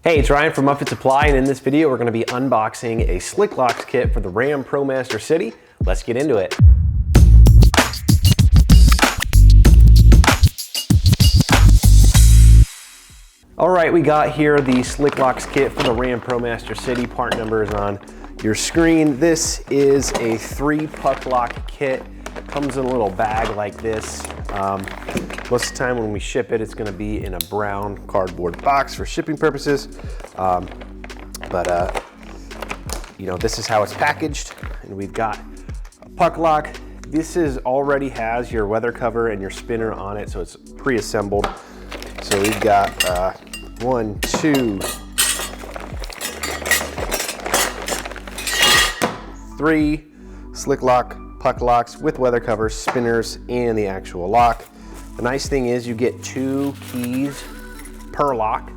Hey, it's Ryan from Upfit Supply, and in this video we're going to be unboxing a slicklocks kit for the RAM ProMaster City. Let's get into it. All right, we got here the slicklocks kit for the RAM ProMaster City. Part number is on your screen. This is a 3-puck lock kit. It comes in a little bag like this. Most of the time when we ship it, it's going to be in a brown cardboard box for shipping purposes. You know, this is how it's packaged, and we've got a puck lock. This already has your weather cover and your spinner on it, so it's pre-assembled. So we've got 1, 2, 3 slick lock puck locks with weather covers, spinners, and the actual lock. The nice thing is you get 2 keys per lock.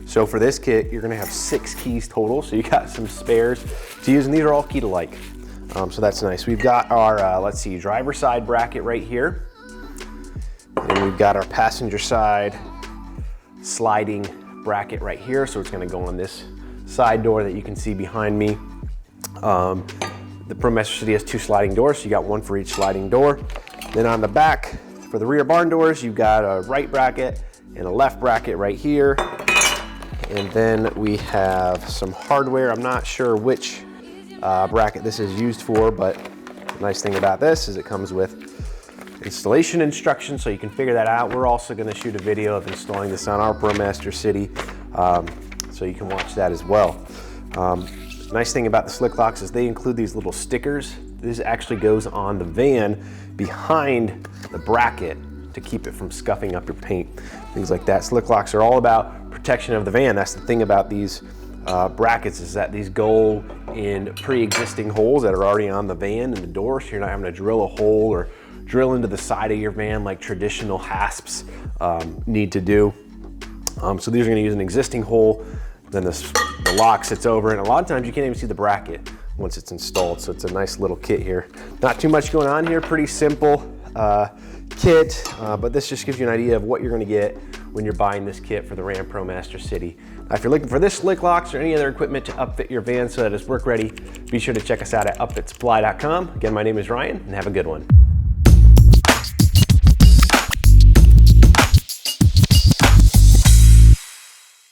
So for this kit, you're gonna have 6 keys total, so you got some spares to use, and these are all key to like. So that's nice. We've got our, let's see, driver side bracket right here. And we've got our passenger side sliding bracket right here. So it's gonna go on this side door that you can see behind me. The ProMaster City has 2 sliding doors, so you got 1 for each sliding door. Then on the back, for the rear barn doors, you've got a right bracket and a left bracket right here. And then we have some hardware. I'm not sure which bracket this is used for, but the nice thing about this is it comes with installation instructions, so you can figure that out. We're also gonna shoot a video of installing this on our ProMaster City, so you can watch that as well. Nice thing about the slicklocks is they include these little stickers. This actually goes on the van behind the bracket to keep it from scuffing up your paint, things like that. Slicklocks are all about protection of the van. That's the thing about these brackets, is that these go in pre-existing holes that are already on the van and the door, so you're not having to drill a hole or drill into the side of your van like traditional hasps need to do. So these are gonna use an existing hole, then the lock sits over, and a lot of times you can't even see the bracket once it's installed, so it's a nice little kit here. Not too much going on here, pretty simple kit, but this just gives you an idea of what you're gonna get when you're buying this kit for the RAM ProMaster City. If you're looking for this slicklocks or any other equipment to upfit your van so that it's work ready, be sure to check us out at upfitsupply.com. Again, my name is Ryan, and have a good one.